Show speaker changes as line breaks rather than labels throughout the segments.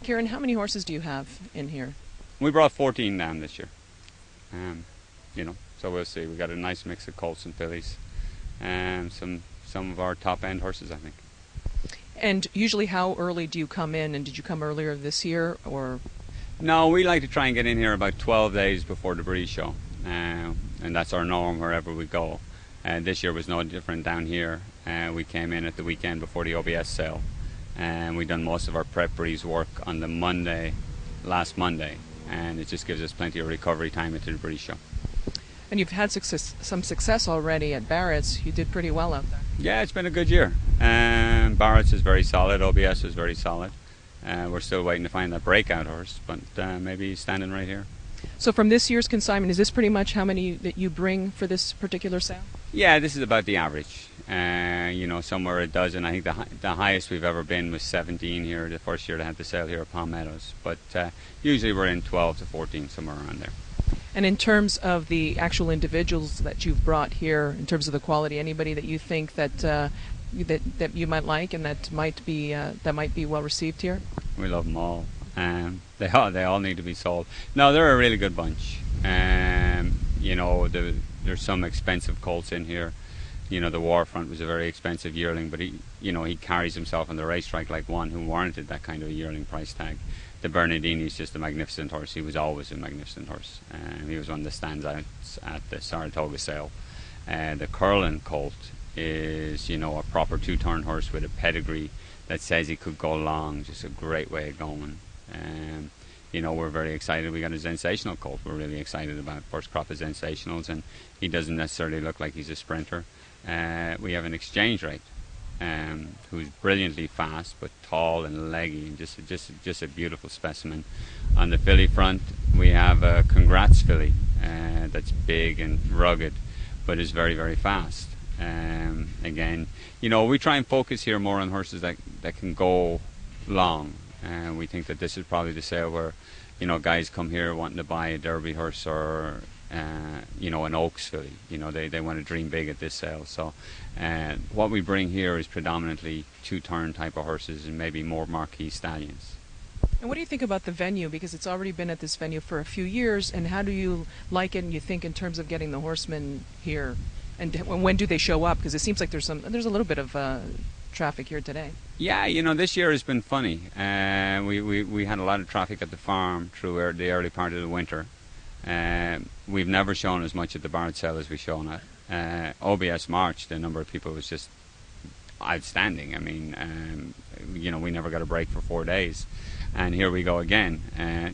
Kiaran, how many horses do you have in here?
We brought 14 down this year. So we'll see. We got a nice mix of colts and fillies, and some of our top end horses, I think.
And usually, how early do you come in? And did you come earlier this year, or?
No, we like to try and get in here about 12 days before the breeze show, and that's our norm wherever we go. This year was no different down here. We came in at the weekend before the OBS sale, and we done most of our prep breeze work on the last Monday, and it just gives us plenty of recovery time into the breeze show.
And you've had some success already at Barrett's. You did pretty well out there.
Yeah, it's been a good year. Barrett's is very solid. OBS is very solid. We're still waiting to find that breakout horse, but maybe he's standing right here.
So from this year's consignment, is this pretty much how many that you bring for this particular sale?
Yeah, this is about the average. Somewhere a dozen. I think the highest we've ever been was 17 here, the first year they had the sale here at Palm Meadows. But usually we're in 12 to 14, somewhere around there.
And in terms of the actual individuals that you've brought here, in terms of the quality, anybody that you think that you might like and that might be well received here?
We love them all. They all need to be sold. No, they're a really good bunch. There's some expensive colts in here. The Warfront was a very expensive yearling, but he carries himself on the racetrack like one who warranted that kind of a yearling price tag. The Bernardini is just a magnificent horse. He was always a magnificent horse. He was one that stands out at the Saratoga sale. The Curlin colt is, a proper two-turn horse with a pedigree that says he could go long. Just a great way of going. We're very excited. We got a sensational colt. We're really excited about first crop of sensationals, and he doesn't necessarily look like he's a sprinter. We have an exchange rate who's brilliantly fast but tall and leggy, and just a beautiful specimen. On the filly front, we have a Congrats filly that's big and rugged, but is very, very fast. Again, we try and focus here more on horses that can go long. We think that this is probably the sale where, guys come here wanting to buy a Derby horse or an Oaks filly. They want to dream big at this sale. So what we bring here is predominantly two-turn type of horses and maybe more marquee stallions.
And what do you think about the venue? Because it's already been at this venue for a few years, and how do you like it and you think in terms of getting the horsemen here? And when do they show up? Because it seems like there's a little bit of traffic here today.
Yeah, this year has been funny. We had a lot of traffic at the farm through the early part of the winter. We've never shown as much at the Barrett sale as we've shown at OBS March. The number of people was just outstanding. I mean, we never got a break for 4 days. And here we go again.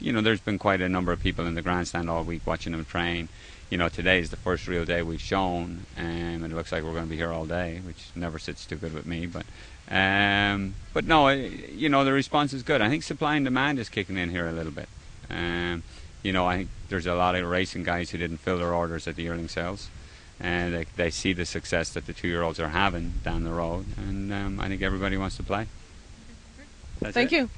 There's been quite a number of people in the grandstand all week watching them train. Today is the first real day we've shown, and it looks like we're going to be here all day, which never sits too good with me. But no, the response is good. I think supply and demand is kicking in here a little bit. I think there's a lot of racing guys who didn't fill their orders at the yearling sales, and they see the success that the 2-year-olds are having down the road, and I think everybody wants to play.
Thank you.